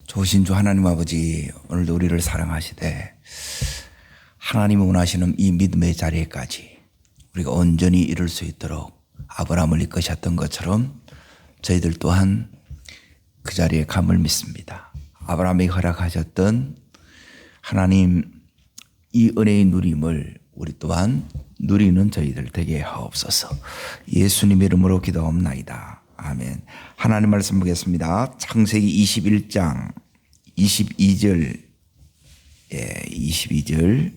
좋으신 주 하나님 아버지, 오늘도 우리를 사랑하시되 하나님이 원하시는 이 믿음의 자리에까지 우리가 온전히 이룰 수 있도록 아브라함을 이끄셨던 것처럼 저희들 또한 그 자리에 감을 믿습니다. 아브라함이 허락하셨던 하나님 이 은혜의 누림을 우리 또한 누리는 저희들 되게 하옵소서. 예수님 이름으로 기도합나이다. 아멘. 하나님 말씀 보겠습니다. 창세기 21장 22절 22절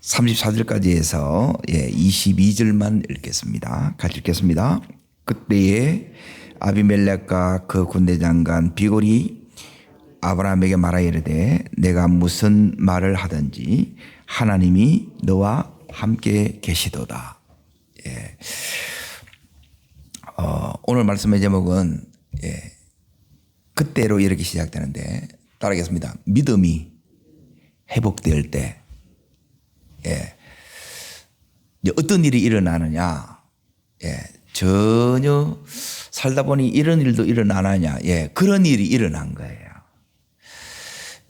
34절까지 해서 22절만 읽겠습니다. 같이 읽겠습니다. 그때에 아비멜렉과 그 군대장관 비골이 아브라함에게 말하여 이르되 내가 무슨 말을 하든지 하나님이 너와 함께 계시도다. 오늘 말씀의 제목은 그때로 이렇게 시작되는데 따르겠습니다. 믿음이 회복될 때 어떤 일이 일어나느냐, 전혀 살다 보니 이런 일도 일어나느냐, 그런 일이 일어난 거예요.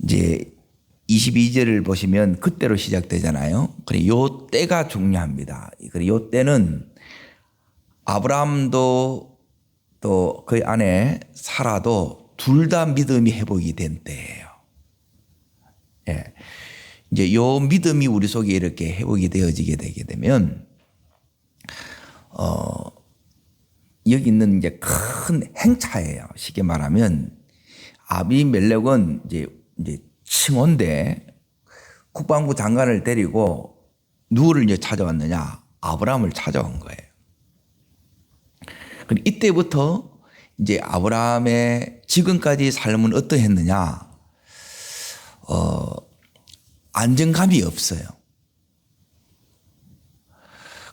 이제 22절을 보시면 그때로 시작되잖아요. 그래, 요 때가 중요합니다. 그래, 요 때는 아브라함도 또 그 아내 사라도 둘 다 믿음이 회복이 된 때예요. 이제 요 믿음이 우리 속에 이렇게 회복이 되어지게 되게 되면, 여기 있는 이제 큰 행차예요. 쉽게 말하면, 아비멜렉은 이제 칭호인데 국방부 장관을 데리고 누구를 이제 찾아왔느냐? 아브라함을 찾아온 거예요. 이때부터 이제 아브라함의 지금까지 삶은 어떠했느냐? 안정감이 없어요.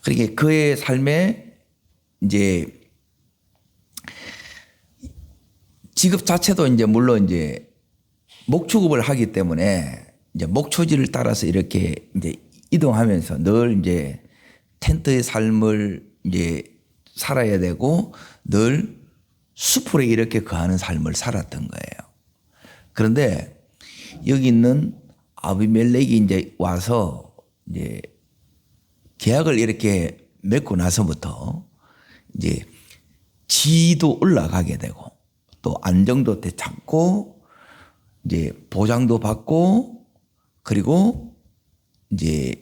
그러니까 그의 삶에 이제 직업 자체도 이제 물론 이제 목축업을 하기 때문에 이제 목초지를 따라서 이렇게 이제 이동하면서 늘 이제 텐트의 삶을 이제 살아야 되고 늘 수풀에 이렇게 거하는 삶을 살았던 거예요. 그런데 여기 있는 아비멜렉이 이제 와서 이제 계약을 이렇게 맺고 나서부터 이제 지위도 올라가게 되고 또 안정도 되찾고 이제 보장도 받고 그리고 이제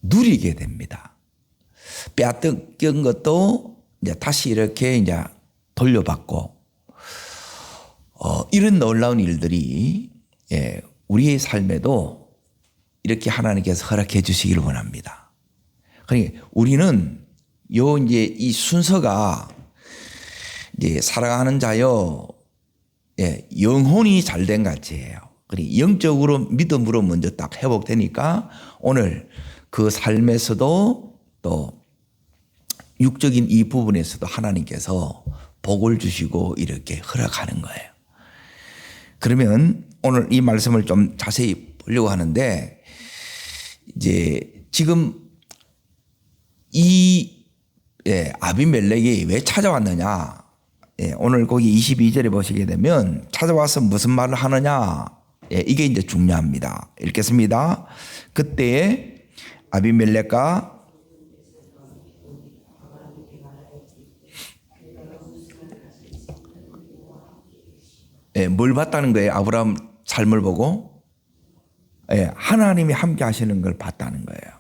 누리게 됩니다. 빼앗겼던 것도 이제 다시 이렇게 이제 돌려받고, 이런 놀라운 일들이 우리의 삶에도 이렇게 하나님께서 허락해 주시기를 원합니다. 그러니까 우리는 이제 이 순서가 이제 사랑하는 자요, 영혼이 잘된 같이예요. 그러니까 영적으로 믿음으로 먼저 딱 회복되니까 오늘 그 삶에서도 또 육적인 이 부분에서도 하나님께서 복을 주시고 이렇게 허락하는 거예요. 그러면 오늘 이 말씀을 좀 자세히 보려고 하는데, 이제 지금 이 아비멜렉이 왜 찾아왔느냐? 오늘 거기 22절에 보시게 되면 찾아와서 무슨 말을 하느냐? 이게 이제 중요합니다. 읽겠습니다. 그때에 아비멜렉과 뭘 봤다는 거예요? 아브라함 삶을 보고 하나님이 함께 하시는 걸 봤다는 거예요.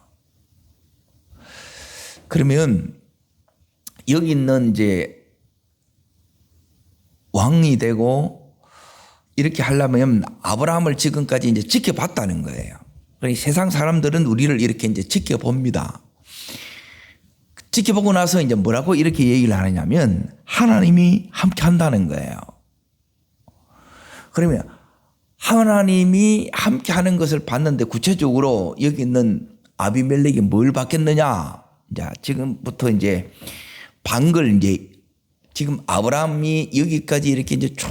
그러면 여기 있는 이제 왕이 되고 이렇게 하려면 아브라함을 지금까지 이제 지켜봤다는 거예요. 그러니까 세상 사람들은 우리를 이렇게 이제 지켜봅니다. 지켜보고 나서 이제 뭐라고 이렇게 얘기를 하느냐면 하나님이 함께 한다는 거예요. 그러면 하나님이 함께 하는 것을 봤는데 구체적으로 여기 있는 아비멜렉이 뭘 봤겠느냐? 자, 지금부터 이제 방글 이제 지금 아브라함이 여기까지 이렇게 이제 쭉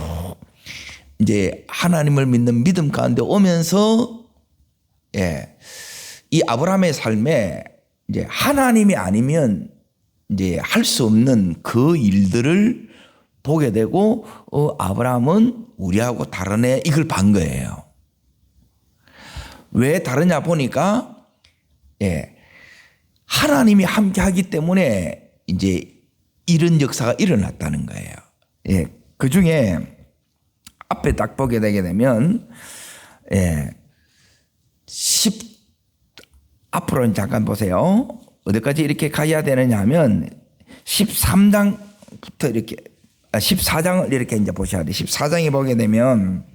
이제 하나님을 믿는 믿음 가운데 오면서 이 아브라함의 삶에 이제 하나님이 아니면 이제 할 수 없는 그 일들을 보게 되고 아브라함은 우리하고 다르네 이걸 본 거예요. 왜 다르냐 보니까 하나님이 함께 하기 때문에 이제 이런 역사가 일어났다는 거예요. 그 중에 앞에 딱 보게 되게 되면 앞으로 잠깐 보세요. 어디까지 이렇게 가야 되느냐 하면 13장부터 이렇게 14장을 이렇게 이제 보셔야 돼요. 14장에 보게 되면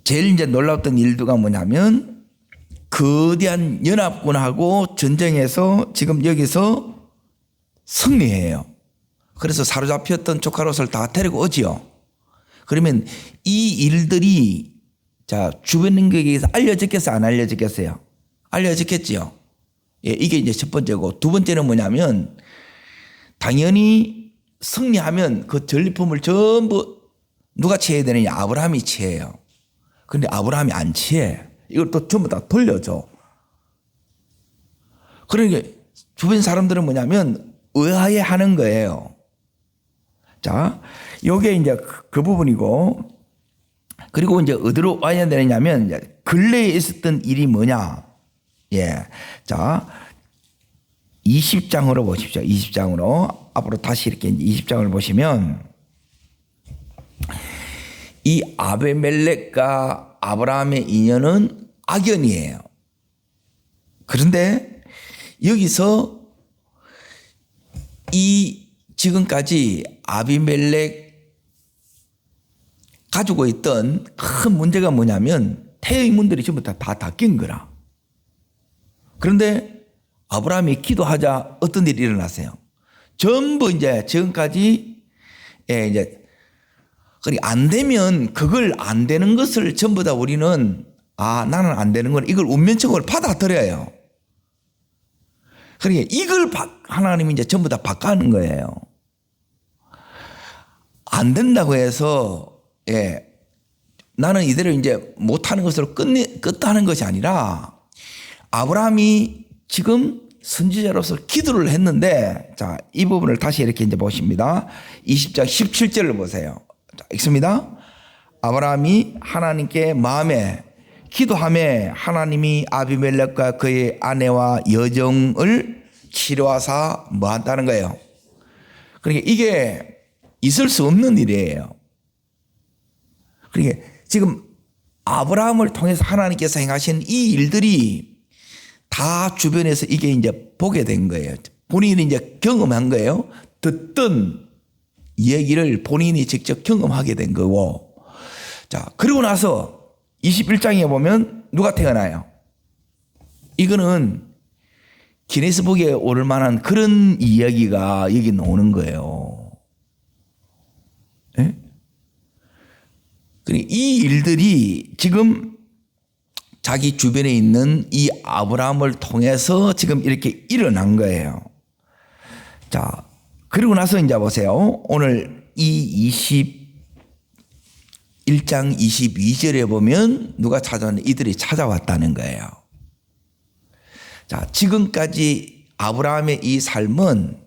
제일 이제 놀라웠던 일도가 뭐냐면 거대한 연합군하고 전쟁에서 지금 여기서 승리해요. 그래서 사로잡혔던 조카롯을 다 데리고 오지요. 그러면 이 일들이 자 주변인에게서 알려졌겠어요? 안 알려졌겠어요? 알려졌겠지요. 이게 이제 첫 번째고, 두 번째는 뭐냐면 당연히 승리하면 그 전리품을 전부 누가 취해야 되느냐? 아브라함이 취해요. 그런데 아브라함이 안 취해. 이걸 또 전부 다 돌려줘. 그러니까 주변 사람들은 뭐냐면 의아해 하는 거예요. 자, 요게 이제 그 부분이고, 그리고 이제 어디로 와야 되느냐면 근래에 있었던 일이 뭐냐? 자, 20장으로 보십시오. 20장으로 앞으로 다시 이렇게 20장을 보시면 이 아베멜렉과 아브라함의 인연은 악연이에요. 그런데 여기서 이 지금까지 아비멜렉 가지고 있던 큰 문제가 뭐냐면 태의 문들이 전부 다 닫힌 거라. 그런데 아브라함이 기도하자 어떤 일이 일어났어요? 전부 이제 지금까지 이제 안 되면 그걸 안 되는 것을 전부 다 우리는 나는 안 되는 걸 이걸 운명적으로 받아들여요. 그러니까 이걸 하나님이 이제 전부 다 바꾸는 거예요. 안 된다고 해서 나는 이대로 이제 못하는 것으로 끝하는 것이 아니라 아브라함이 지금 선지자로서 기도를 했는데, 자, 이 부분을 다시 이렇게 이제 보십니다. 20장 17절을 보세요. 자, 읽습니다. 아브라함이 하나님께 마음에 기도하며 하나님이 아비멜렉과 그의 아내와 여종을 치료하사 뭐 한다는 거예요. 그러니까 이게 있을 수 없는 일이에요. 그러니까 지금 아브라함을 통해서 하나님께서 행하신 이 일들이 다 주변에서 이게 이제 보게 된 거예요. 본인이 이제 경험한 거예요. 듣던 얘기를 본인이 직접 경험하게 된 거고. 자, 그리고 나서 21장에 보면 누가 태어나요? 이거는 기네스북에 오를 만한 그런 이야기가 여기 나오는 거예요. 이 일들이 지금 자기 주변에 있는 이 아브라함을 통해서 지금 이렇게 일어난 거예요. 자, 그리고 나서 이제 보세요. 오늘 이 21장 22절에 보면 누가 찾아왔는데 이들이 찾아왔다는 거예요. 자, 지금까지 아브라함의 이 삶은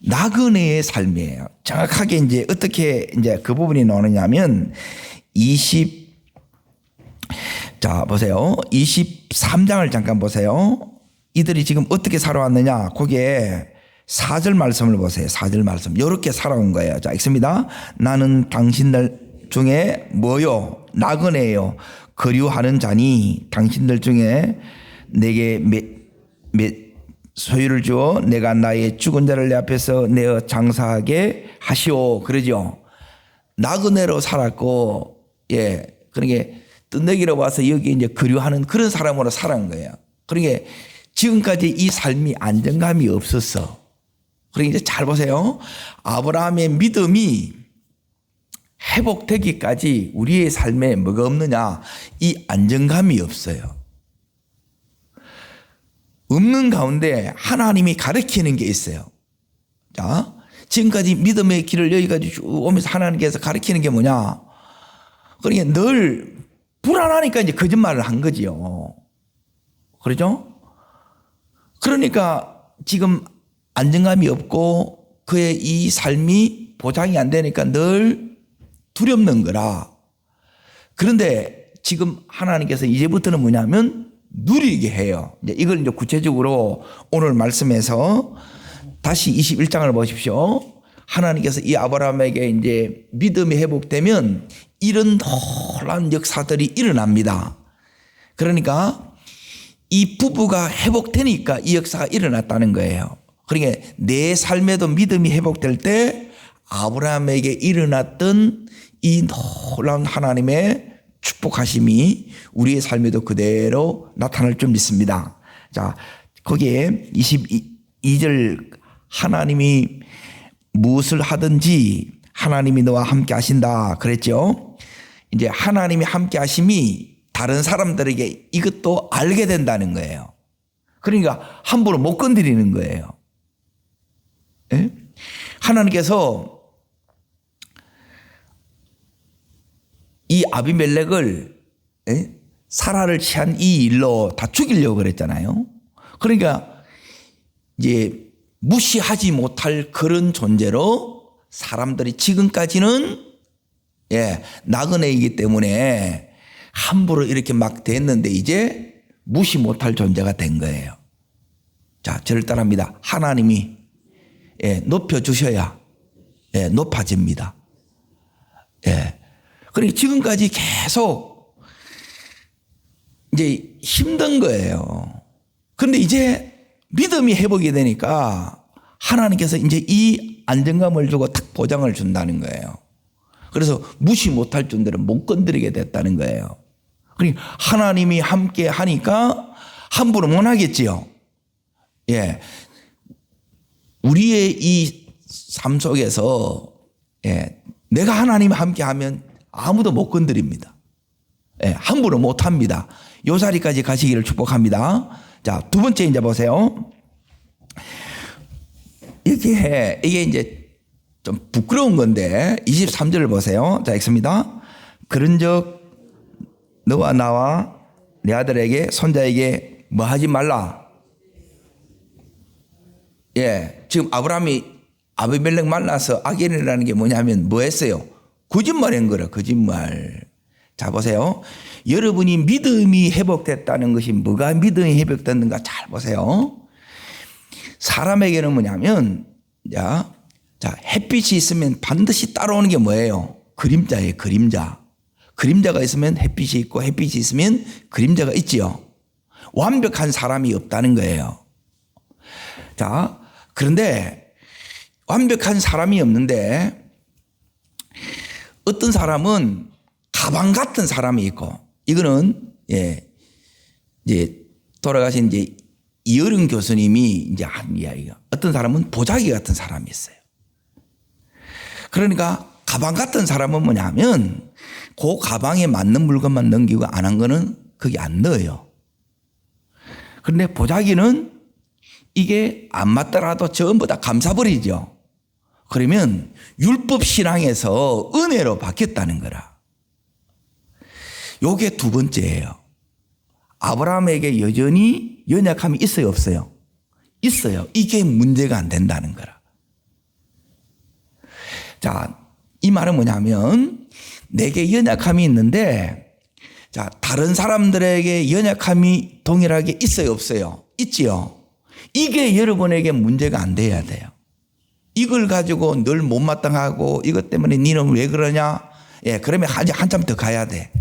나그네의 삶이에요. 정확하게 이제 어떻게 이제 그 부분이 나오느냐면 자, 보세요. 23장을 잠깐 보세요. 이들이 지금 어떻게 살아왔느냐. 거기에 4절 말씀을 보세요. 4절 말씀. 이렇게 살아온 거예요. 자, 읽습니다. 나는 당신들 중에 뭐요? 나그네요. 거류하는 자니 당신들 중에 내게 소유를 주어 내가 나의 죽은 자를 내 앞에서 내어 장사하게 하시오. 그러죠. 나그네로 살았고, 그러니까 뜬내기로 와서 여기 이제 거류하는 그런 사람으로 살아온 거예요. 그러니까 지금까지 이 삶이 안정감이 없었어. 그러니까 이제 잘 보세요. 아브라함의 믿음이 회복되기까지 우리의 삶에 뭐가 없느냐? 이 안정감이 없어요. 없는 가운데 하나님이 가르치는 게 있어요. 자, 지금까지 믿음의 길을 여기까지 쭉 오면서 하나님께서 가르치는 게 뭐냐? 그러니까 늘 불안하니까 이제 거짓말을 한 거지요. 그러죠? 그러니까 지금 안정감이 없고 그의 이 삶이 보장이 안 되니까 늘 두렵는 거라. 그런데 지금 하나님께서 이제부터는 뭐냐면 누리게 해요. 이걸 이제 구체적으로 오늘 말씀에서 다시 21장을 보십시오. 하나님께서 이 아브라함에게 이제 믿음이 회복되면 이런 놀라운 역사들이 일어납니다. 그러니까 이 부부가 회복되니까 이 역사가 일어났다는 거예요. 그러니까 내 삶에도 믿음이 회복될 때 아브라함에게 일어났던 이 놀라운 하나님의 축복하심이 우리의 삶에도 그대로 나타날 줄 믿습니다. 자, 거기에 22절 하나님이 무엇을 하든지 하나님이 너와 함께 하신다 그랬죠. 이제 하나님이 함께 하심이 다른 사람들에게 이것도 알게 된다는 거예요. 그러니까 함부로 못 건드리는 거예요. 예? 하나님께서 이 아비멜렉을 사라를 취한 이 일로 다 죽이려고 그랬잖아요. 그러니까 이제 무시하지 못할 그런 존재로 사람들이 지금까지는 나그네이기 때문에 함부로 이렇게 막 됐는데 이제 무시 못할 존재가 된 거예요. 자, 저를 따라합니다. 하나님이 높여주셔야 높아집니다. 그러니까 지금까지 계속 이제 힘든 거예요. 그런데 이제 믿음이 회복이 되니까 하나님께서 이제 이 안정감을 주고 딱 보장을 준다는 거예요. 그래서 무시 못할 존재를 못 건드리게 됐다는 거예요. 그러니까 하나님이 함께 하니까 함부로 못 하겠지요. 우리의 이 삶 속에서 내가 하나님 함께 하면 아무도 못 건드립니다. 함부로 못 합니다. 요 자리까지 가시기를 축복합니다. 자, 두 번째 이제 보세요. 이게 이제 좀 부끄러운 건데 23절을 보세요. 자, 읽습니다. 그런즉 너와 나와 내 아들에게 손자에게 뭐 하지 말라. 지금 아브라함이 아비멜렉 만나서 악인이라는 게 뭐냐면 뭐 했어요? 거짓말한 거라, 거짓말. 자, 보세요. 여러분이 믿음이 회복됐다는 것이 뭐가 믿음이 회복됐는가 잘 보세요. 사람에게는 뭐냐면 자, 햇빛이 있으면 반드시 따라오는 게 뭐예요? 그림자예요, 그림자. 그림자가 있으면 햇빛이 있고 햇빛이 있으면 그림자가 있지요. 완벽한 사람이 없다는 거예요. 자, 그런데 완벽한 사람이 없는데 어떤 사람은 가방 같은 사람이 있고, 이거는 이제 돌아가신 이제 이어른 교수님이 이제 한 이야기가, 어떤 사람은 보자기 같은 사람이 있어요. 그러니까 가방 같은 사람은 뭐냐면 그 가방에 맞는 물건만 넘기고 안 한 거는 거기 안 넣어요. 그런데 보자기는 이게 안 맞더라도 전부 다 감사버리죠. 그러면 율법 신앙에서 은혜로 바뀌었다는 거라. 요게 두 번째예요. 아브라함에게 여전히 연약함이 있어요, 없어요? 있어요. 이게 문제가 안 된다는 거라. 자, 이 말은 뭐냐면 내게 연약함이 있는데, 자, 다른 사람들에게 연약함이 동일하게 있어요, 없어요? 있지요. 이게 여러분에게 문제가 안 돼야 돼요. 이걸 가지고 늘 못마땅하고 이것 때문에 니는 왜 그러냐? 그러면 한참 더 가야 돼.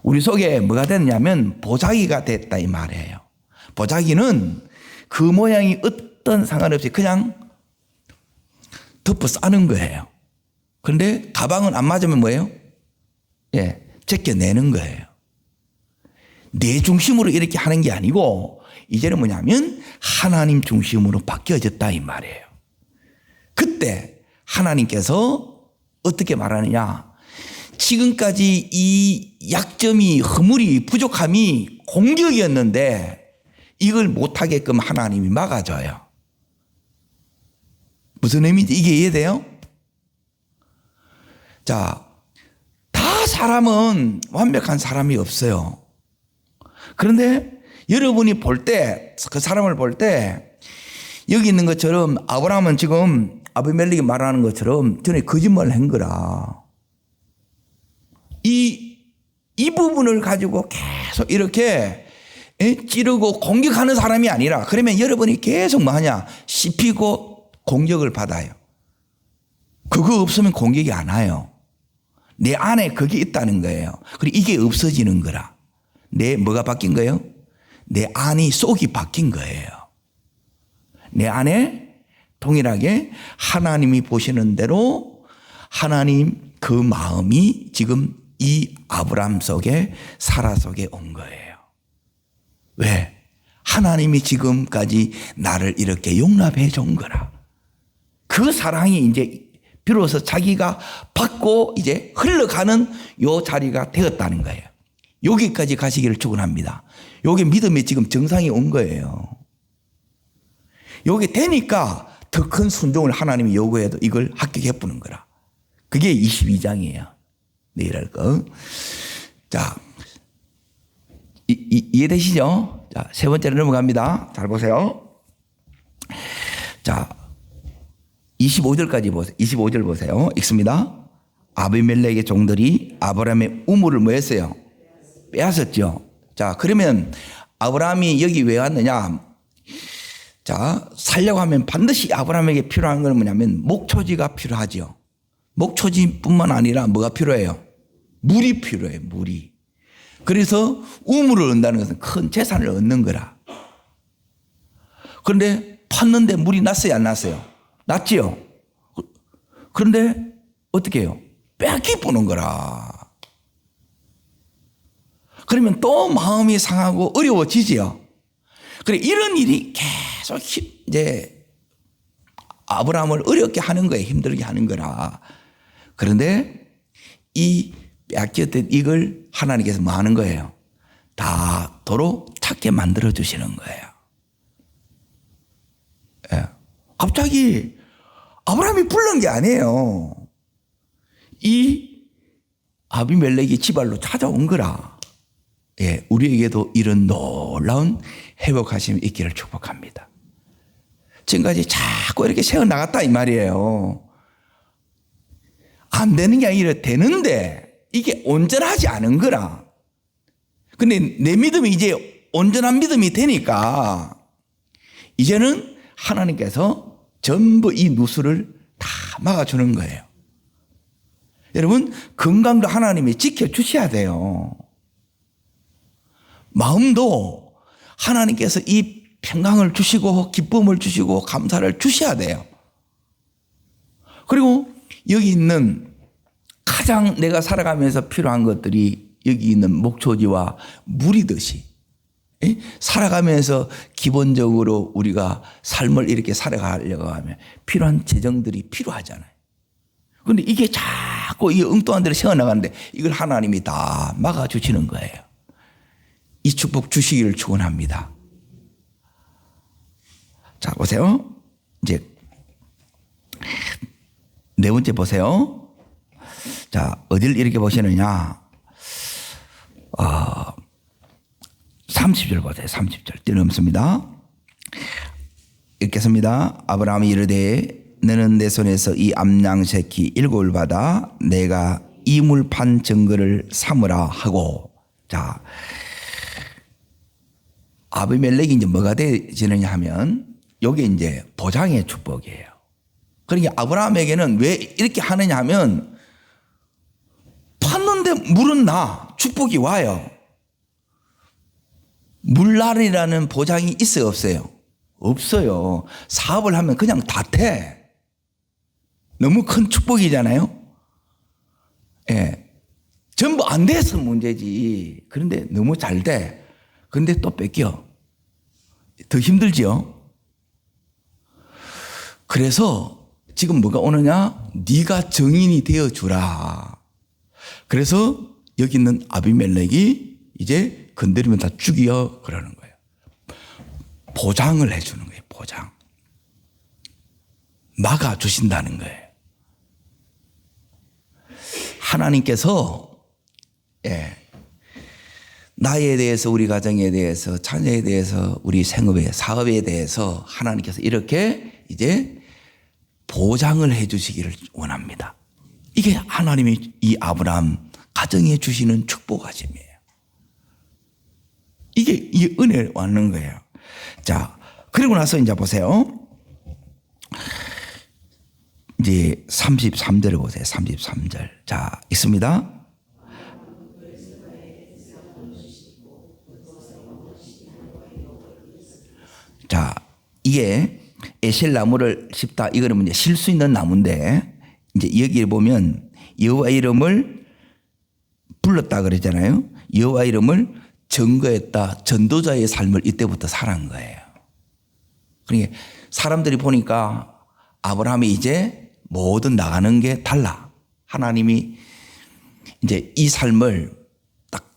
우리 속에 뭐가 됐냐면 보자기가 됐다 이 말이에요. 보자기는 그 모양이 어떤 상관없이 그냥 덮어 싸는 거예요. 그런데 가방은 안 맞으면 뭐예요? 제껴내는 거예요. 내 중심으로 이렇게 하는 게 아니고 이제는 뭐냐면 하나님 중심으로 바뀌어졌다 이 말이에요. 그때 하나님께서 어떻게 말하느냐? 지금까지 이 약점이, 허물이, 부족함이 공격이었는데 이걸 못하게끔 하나님이 막아줘요. 무슨 의미인지 이게 이해돼요? 자, 다 사람은 완벽한 사람이 없어요. 그런데 여러분이 볼 때, 그 사람을 볼 때 여기 있는 것처럼 아브라함은 지금 아비멜렉이 말하는 것처럼 전에 거짓말을 한 거라. 이 부분을 가지고 계속 이렇게 찌르고 공격하는 사람이 아니라, 그러면 여러분이 계속 뭐 하냐? 씹히고 공격을 받아요. 그거 없으면 공격이 안 와요. 내 안에 그게 있다는 거예요. 그리고 이게 없어지는 거라. 뭐가 바뀐 거예요? 내 안이 속이 바뀐 거예요. 내 안에 동일하게 하나님이 보시는 대로 하나님 그 마음이 지금 이 아브람 속에, 사라 속에 온 거예요. 왜? 하나님이 지금까지 나를 이렇게 용납해 준 거라. 그 사랑이 이제 비로소 자기가 받고 이제 흘러가는 요 자리가 되었다는 거예요. 여기까지 가시기를 축원합니다. 요게 믿음의 지금 정상이 온 거예요. 요게 되니까 더 큰 순종을 하나님이 요구해도 이걸 합격해 보는 거라. 그게 22장이에요. 내일 할 거. 자, 이해되시죠? 자, 세 번째로 넘어갑니다. 잘 보세요. 자, 25절까지 보세요. 25절 보세요. 읽습니다. 아비멜렉의 종들이 아브라함의 우물을 뭐 했어요? 빼앗았죠. 자, 그러면 아브라함이 여기 왜 왔느냐? 자, 살려고 하면 반드시 아브라함에게 필요한 건 뭐냐면 목초지가 필요하죠. 목초지뿐만 아니라 뭐가 필요해요? 물이 필요해요. 물이. 그래서 우물을 얻는다는 것은 큰 재산을 얻는 거라. 그런데 팠는데 물이 났어요, 안 났어요? 났지요. 그런데 어떻게 해요? 뺏기보는 거라. 그러면 또 마음이 상하고 어려워지지요. 그래, 이런 일이 계속 이제 아브라함을 어렵게 하는 거예요. 힘들게 하는 거라. 그런데 이 뺏겼던 이걸 하나님께서 뭐 하는 거예요? 다 도로 찾게 만들어 주시는 거예요. 예. 갑자기 아브라함이 부른 게 아니에요. 이 아비멜렉이 지발로 찾아온 거라. 예, 우리에게도 이런 놀라운 회복하심이 있기를 축복합니다. 지금까지 자꾸 이렇게 세워나갔다 이 말이에요. 안 되는 게 아니라 되는데 이게 온전하지 않은 거라. 근데 내 믿음이 이제 온전한 믿음이 되니까 이제는 하나님께서 전부 이 누수를 다 막아주는 거예요. 여러분, 건강도 하나님이 지켜주셔야 돼요. 마음도 하나님께서 이 평강을 주시고 기쁨을 주시고 감사를 주셔야 돼요. 그리고 여기 있는 가장 내가 살아가면서 필요한 것들이 여기 있는 목초지와 물이듯이 살아가면서 기본적으로 우리가 삶을 이렇게 살아가려고 하면 필요한 재정들이 필요하잖아요. 그런데 이게 자꾸 이 엉뚱한 데로 세워나가는데 이걸 하나님이 다 막아주시는 거예요. 이 축복 주시기를 축원합니다. 자, 보세요. 이제 네 번째 보세요. 자, 어딜 이렇게 보시느냐. 30절 보세요. 30절 뛰어넘습니다. 읽겠습니다. 아브라함이 이르되 너는 내 손에서 이 암양 새끼 7을 받아 내가 이물판 증거를 삼으라 하고. 자, 아비멜렉이 이제 뭐가 되지느냐 하면 이게 이제 보장의 축복이에요. 그러니까 아브라함에게는 왜 이렇게 하느냐 하면 팠는데 물은 나 축복이 와요. 물날이라는 보장이 있어요, 없어요? 없어요. 사업을 하면 그냥 다 돼. 너무 큰 축복이잖아요. 예. 전부 안 돼서 문제지. 그런데 너무 잘 돼. 그런데 또 뺏겨. 더 힘들지요. 그래서 지금 뭐가 오느냐? 네가 증인이 되어주라. 그래서 여기 있는 아비멜렉이 이제 건드리면 다 죽여 그러는 거예요. 보장을 해주는 거예요. 보장. 막아주신다는 거예요. 하나님께서 나에 대해서, 우리 가정에 대해서, 자녀에 대해서, 우리 생업에, 사업에 대해서 하나님께서 이렇게 이제 보장을 해 주시기를 원합니다. 이게 하나님이 이 아브라함 가정에 주시는 축복하심이에요. 이게 이 은혜 왔는 거예요. 자, 그리고 나서 이제 보세요. 이제 33절을 보세요. 33절. 자, 있습니다. 자, 이게 에셀 나무를 씹다. 이거는 이제 실 수 있는 나무인데, 이제 여기에 보면 여호와 이름을 불렀다 그러잖아요. 여호와 이름을 증거했다. 전도자의 삶을 이때부터 살아간 거예요. 그러니까 사람들이 보니까 아브라함이 이제 모든 나가는 게 달라. 하나님이 이제 이 삶을 딱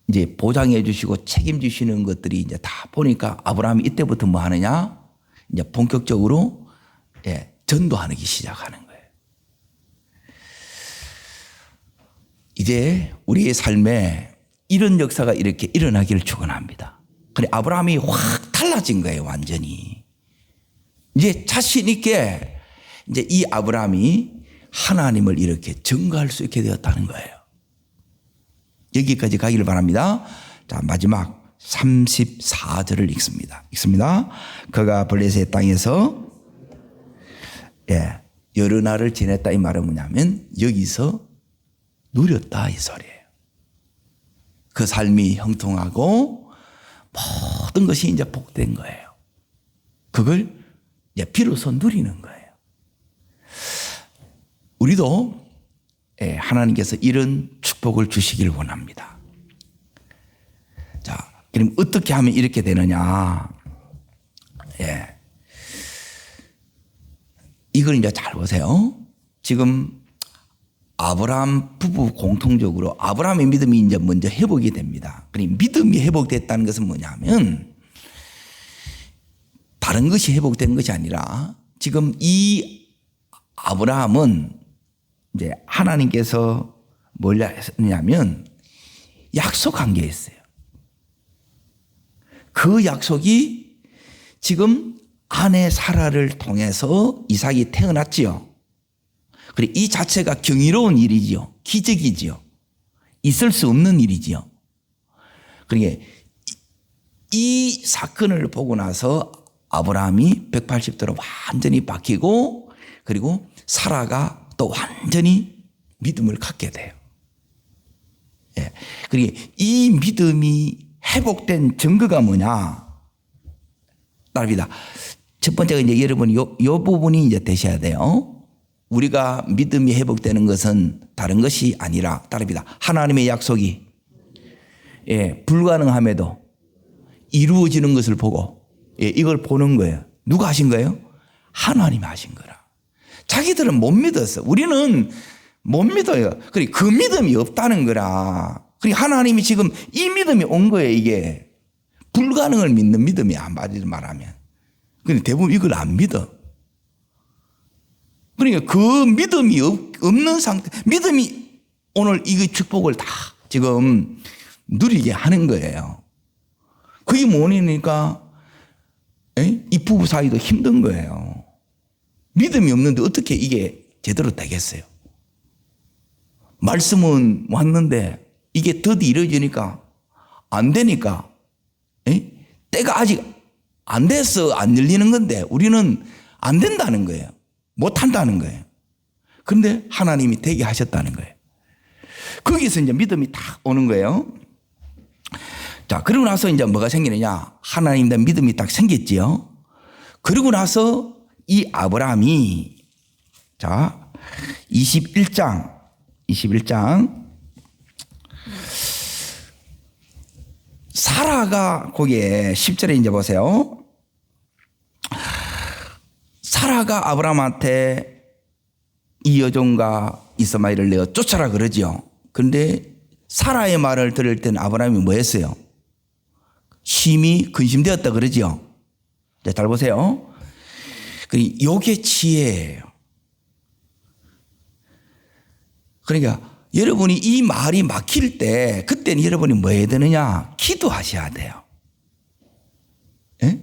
이제 보장해 주시고 책임지시는 것들이 이제 다 보니까 아브라함이 이때부터 뭐 하느냐? 이제 본격적으로 전도하기 시작하는 거예요. 이제 우리의 삶에 이런 역사가 이렇게 일어나기를 축원합니다. 그래, 아브라함이 확 달라진 거예요, 완전히. 이제 자신 있게 이제 이 아브라함이 하나님을 이렇게 증거할 수 있게 되었다는 거예요. 여기까지 가기를 바랍니다. 자, 마지막 34절을 읽습니다. 그가 블레셋 땅에서 여러 날을 지냈다. 이 말은 뭐냐면 여기서 누렸다 이 소리예요. 그 삶이 형통하고 모든 것이 이제 복된 거예요. 그걸 이제 비로소 누리는 거예요. 우리도 하나님께서 이런 축복을 주시길 원합니다. 자, 그럼 어떻게 하면 이렇게 되느냐? 이걸 이제 잘 보세요. 지금 아브라함 부부 공통적으로 아브라함의 믿음이 이제 먼저 회복이 됩니다. 그러니까 믿음이 회복됐다는 것은 뭐냐면 다른 것이 회복된 것이 아니라 지금 이 아브라함은 이제 하나님께서 뭘 했냐면 약속한 게 있어요. 그 약속이 지금 아내 사라를 통해서 이삭이 태어났지요. 그리고 이 자체가 경이로운 일이지요. 기적이지요. 있을 수 없는 일이지요. 그러니까 이 사건을 보고 나서 아브라함이 180도로 완전히 바뀌고 그리고 사라가 또 완전히 믿음을 갖게 돼요. 그러니까 이 믿음이 회복된 증거가 뭐냐? 따릅니다. 첫 번째가 이제 여러분 요 부분이 이제 되셔야 돼요. 우리가 믿음이 회복되는 것은 다른 것이 아니라 따릅니다. 하나님의 약속이 불가능함에도 이루어지는 것을 보고 이걸 보는 거예요. 누가 하신 거예요? 하나님이 하신 거라. 자기들은 못 믿었어. 우리는 못 믿어요. 그 믿음이 없다는 거라. 하나님이 지금 이 믿음이 온 거예요. 이게 불가능을 믿는 믿음이 한마디로 말하면. 근데 대부분 이걸 안 믿어. 그러니까 그 믿음이 없는 상태, 믿음이 오늘 이 축복을 다 지금 누리게 하는 거예요. 그게 뭐니까 이 부부 사이도 힘든 거예요. 믿음이 없는데 어떻게 이게 제대로 되겠어요? 말씀은 왔는데 이게 더디 이루어지니까 안 되니까 때가 아직 안 돼서 안 열리는 건데 우리는 안 된다는 거예요. 못 한다는 거예요. 그런데 하나님이 되게 하셨다는 거예요. 거기서 이제 믿음이 딱 오는 거예요. 자, 그러고 나서 이제 뭐가 생기느냐? 하나님에 대한 믿음이 딱 생겼지요. 그러고 나서 이 아브라함이 자, 21장 사라가 거기에 10절에 이제 보세요. 사라가 아브라함한테 이 여종과 이스마엘을 내어 쫓아라 그러지요. 그런데 사라의 말을 들을 때는 아브라함이 뭐 했어요? 심히 근심되었다 그러지요. 잘 보세요. 이게 지혜예요. 그러니까 여러분이 이 말이 막힐 때 그때는 여러분이 뭐 해야 되느냐? 기도하셔야 돼요. 예?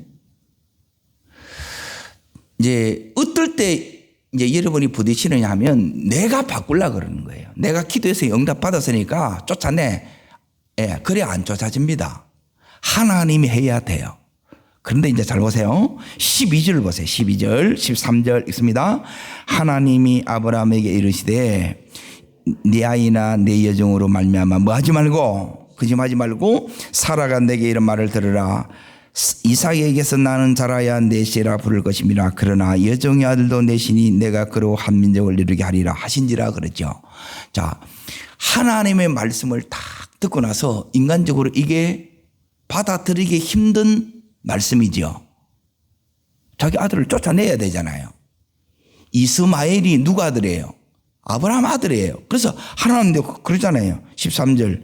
이제 어떨 때 이제 여러분이 부딪히느냐 하면 내가 바꾸려고 그러는 거예요. 내가 기도해서 응답 받았으니까 쫓아내. 예, 그래 안 쫓아집니다. 하나님이 해야 돼요. 그런데 이제 잘 보세요. 12절 보세요. 12절, 13절 읽습니다. 하나님이 아브라함에게 이르시되 네 아이나 네 여종으로 말미암아 뭐 하지 말고 거짓말하지 말고 사라가 내게 이런 말을 들으라. 이삭에게서 나는 자라야 내 씨라 부를 것입니다. 그러나 여종의 아들도 내 신이 내가 그로 한 민족을 이루게 하리라 하신지라 그러죠. 자, 하나님의 말씀을 딱 듣고 나서 인간적으로 이게 받아들이기 힘든 말씀이죠. 자기 아들을 쫓아내야 되잖아요. 이스마엘이 누구 아들이에요? 아브라함 아들이에요. 그래서 하나님도 그러잖아요. 13절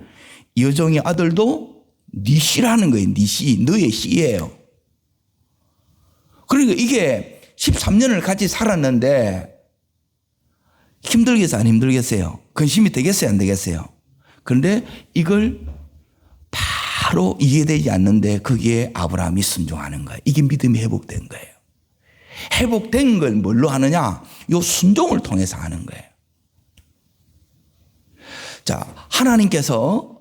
여종의 아들도 네 씨라는 거예요. 네 씨, 너의 씨예요. 그러니까 이게 13년을 같이 살았는데 힘들겠어요? 안 힘들겠어요? 근심이 되겠어요? 안 되겠어요? 그런데 이걸 바로 이해되지 않는데 거기에 아브라함이 순종하는 거예요. 이게 믿음이 회복된 거예요. 회복된 걸 뭘로 하느냐? 이 순종을 통해서 하는 거예요. 자, 하나님께서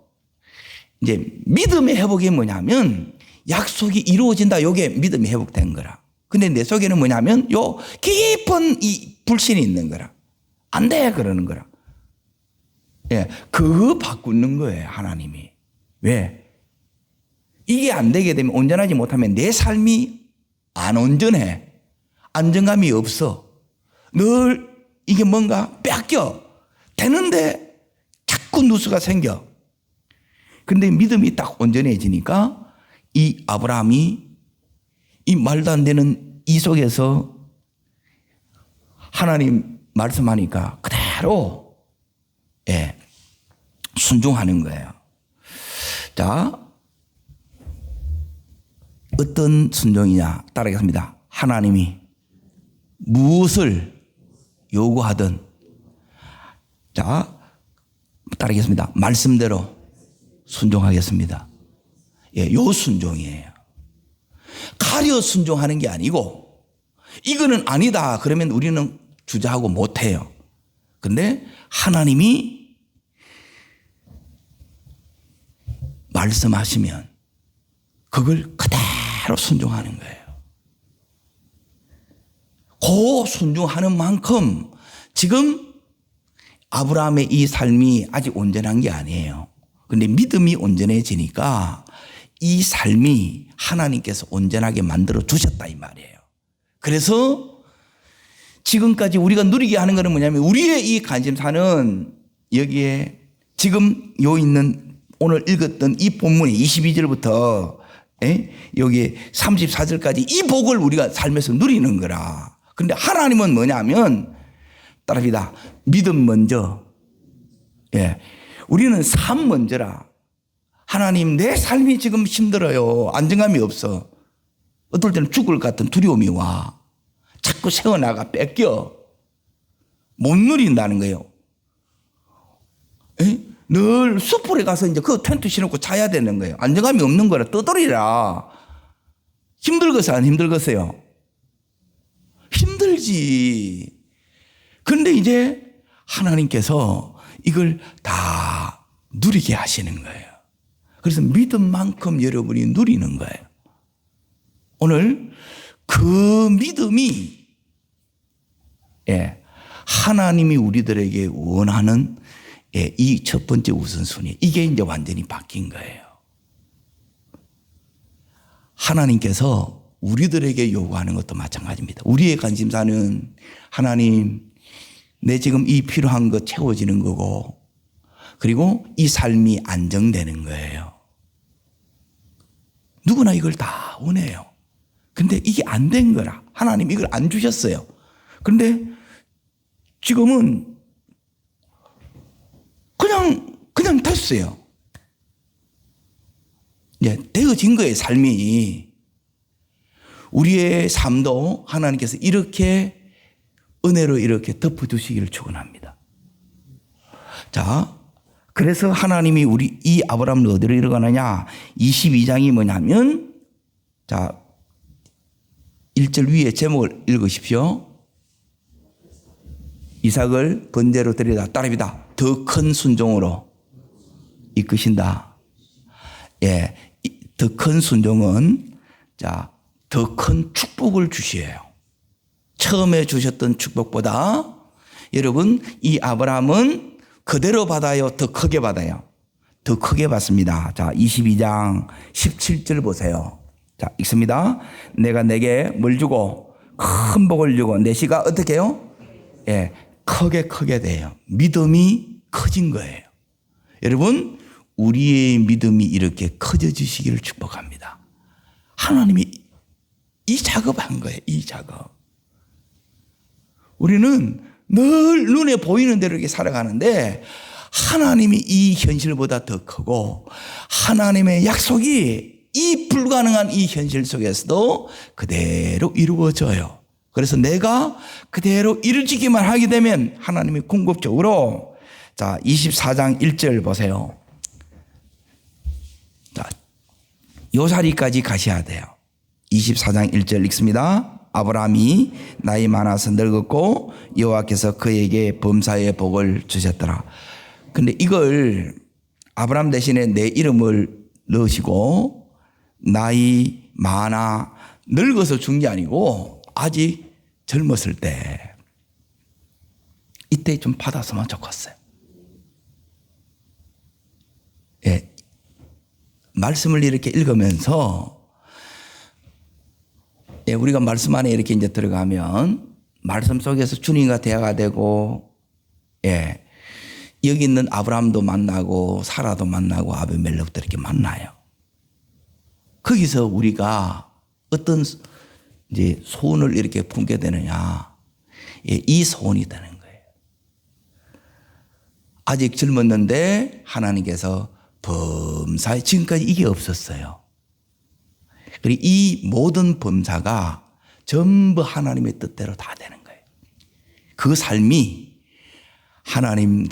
이제 믿음의 회복이 뭐냐면 약속이 이루어진다. 이게 믿음이 회복된 거라. 근데 내 속에는 뭐냐면 요 깊은 이 불신이 있는 거라. 안 돼 그러는 거라. 예, 그거 바꾸는 거예요, 하나님이. 왜? 이게 안 되게 되면 온전하지 못하면 내 삶이 안 온전해. 안정감이 없어. 늘 이게 뭔가 뺏겨. 되는데 자꾸 누수가 생겨. 근데 믿음이 딱 온전해지니까 이 아브라함이 이 말도 안 되는 이 속에서 하나님 말씀하니까 그대로 예, 순종하는 거예요. 자, 어떤 순종이냐 따라하겠습니다. 하나님이 무엇을 요구하든 자, 따르겠습니다. 말씀대로 순종하겠습니다. 예, 요 순종이에요. 가려 순종하는 게 아니고 이거는 아니다 그러면 우리는 주저하고 못해요. 근데 하나님이 말씀하시면 그걸 그대로 순종하는 거예요. 그 순종하는 만큼 지금 아브라함의 이 삶이 아직 온전한 게 아니에요. 근데 믿음이 온전해지니까 이 삶이 하나님께서 온전하게 만들어 주셨다 이 말이에요. 그래서 지금까지 우리가 누리게 하는 것은 뭐냐면 우리의 이 관심사는 여기에 지금 요 있는 오늘 읽었던 이 본문의 22절부터 여기 34절까지 이 복을 우리가 삶에서 누리는 거라. 근데 하나님은 뭐냐면 따라합니다. 믿음 먼저. 예. 우리는 삶 먼저라. 하나님 내 삶이 지금 힘들어요. 안정감이 없어. 어떨 때는 죽을 것 같은 두려움이 와. 자꾸 세워나가 뺏겨. 못 누린다는 거예요. 에? 늘 숯불에 가서 이제 그 텐트 씌워놓고 자야 되는 거예요. 안정감이 없는 거라 떠돌이라. 힘들겠어요? 안 힘들겠어요? 힘들지. 근데 이제 하나님께서 이걸 다 누리게 하시는 거예요. 그래서 믿음만큼 여러분이 누리는 거예요. 오늘 그 믿음이 하나님이 우리들에게 원하는 이 첫 번째 우선순위. 이게 이제 완전히 바뀐 거예요. 하나님께서 우리들에게 요구하는 것도 마찬가지입니다. 우리의 관심사는 하나님 내 지금 이 필요한 것 채워지는 거고 그리고 이 삶이 안정되는 거예요. 누구나 이걸 다 원해요. 근데 이게 안 된 거라. 하나님 이걸 안 주셨어요. 그런데 지금은 그냥 됐어요. 되어진 거예요, 삶이. 우리의 삶도 하나님께서 이렇게 은혜로 이렇게 덮어주시기를 축원합니다. 자, 그래서 하나님이 우리 이 아브라함을 어디로 이끌어가느냐? 22장이 뭐냐면, 자, 1절 위에 제목을 읽으십시오. 이삭을 번제로 드리다 따릅니다. 더 큰 순종으로 이끄신다. 예, 더 큰 순종은, 자, 더 큰 축복을 주시에요. 처음에 주셨던 축복보다 여러분, 이 아브라함은 그대로 받아요? 더 크게 받아요? 더 크게 받습니다. 자, 22장 17절 보세요. 자, 읽습니다. 내가 내게 뭘 주고 큰 복을 주고 내 시가 어떻게 해요? 예, 크게 돼요. 믿음이 커진 거예요. 여러분, 우리의 믿음이 이렇게 커져지시기를 축복합니다. 하나님이 이 작업한 거예요. 이 작업. 우리는 늘 눈에 보이는 대로 이렇게 살아가는데 하나님이 이 현실보다 더 크고 하나님의 약속이 이 불가능한 이 현실 속에서도 그대로 이루어져요. 그래서 내가 그대로 이루어지기만 하게 되면 하나님이 궁극적으로, 자, 24장 1절 보세요. 자, 요 자리까지 가셔야 돼요. 24장 1절 읽습니다. 아브라함이 나이 많아서 늙었고 여호와께서 그에게 범사의 복을 주셨더라. 근데 이걸 아브라함 대신에 내 이름을 넣으시고 나이 많아 늙어서 준 게 아니고 아직 젊었을 때 이때 좀 받았으면 좋겠어요. 예, 말씀을 이렇게 읽으면서, 예, 우리가 말씀 안에 이렇게 이제 들어가면 말씀 속에서 주님과 대화가 되고, 예, 여기 있는 아브라함도 만나고 사라도 만나고 아비멜렉도 이렇게 만나요. 거기서 우리가 어떤 이제 소원을 이렇게 품게 되느냐? 예, 이 소원이 되는 거예요. 아직 젊었는데 하나님께서 범사에 지금까지 이게 없었어요. 그리고 이 모든 범사가 전부 하나님의 뜻대로 다 되는 거예요. 그 삶이 하나님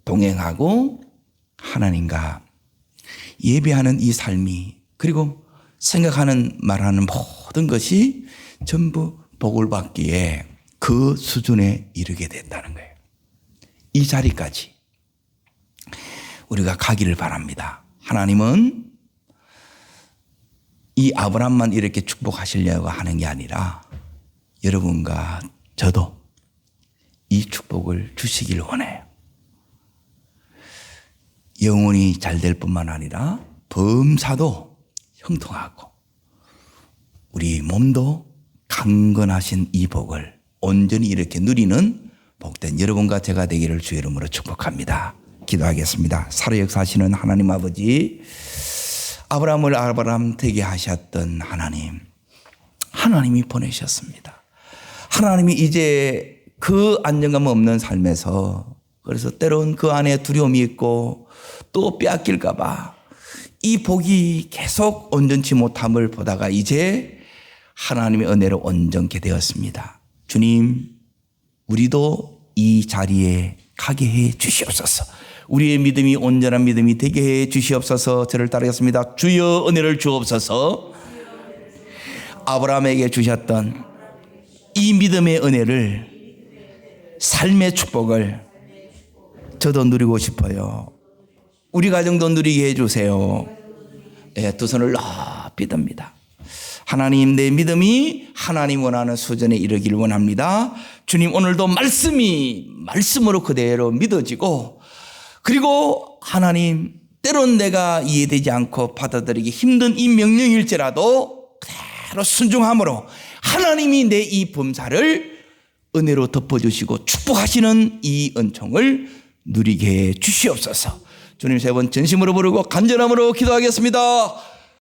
동행하고 하나님과 예배하는 이 삶이, 그리고 생각하는 말하는 모든 것이 전부 복을 받기에 그 수준에 이르게 됐다는 거예요. 이 자리까지 우리가 가기를 바랍니다. 하나님은 이 아브라함만 이렇게 축복하시려고 하는 게 아니라 여러분과 저도 이 축복을 주시길 원해요. 영혼이 잘 될 뿐만 아니라 범사도 형통하고 우리 몸도 강건하신 이 복을 온전히 이렇게 누리는 복된 여러분과 제가 되기를 주의 이름으로 축복합니다. 기도하겠습니다. 살아 역사하시는 하나님 아버지, 아브라함을 아브라함 되게 하셨던 하나님, 하나님이 보내셨습니다. 하나님이 이제 그 안정감 없는 삶에서, 그래서 때론 그 안에 두려움이 있고 또 빼앗길까 봐 이 복이 계속 온전치 못함을 보다가 이제 하나님의 은혜로 온전케 되었습니다. 주님, 우리도 이 자리에 가게 해 주시옵소서. 우리의 믿음이 온전한 믿음이 되게 해 주시옵소서. 저를 따르겠습니다. 주여 은혜를 주옵소서. 아브라함에게 주셨던 이 믿음의 은혜를, 삶의 축복을 저도 누리고 싶어요. 우리 가정도 누리게 해주세요. 예, 두 손을 높이 듭니다. 하나님, 내 믿음이 하나님 원하는 수준에 이르기를 원합니다. 주님, 오늘도 말씀으로 그대로 믿어지고, 그리고 하나님, 때론 내가 이해되지 않고 받아들이기 힘든 이 명령일지라도 그대로 순종함으로 하나님이 내 이 범사를 은혜로 덮어주시고 축복하시는 이 은총을 누리게 해 주시옵소서. 주님, 세 번 전심으로 부르고 간절함으로 기도하겠습니다.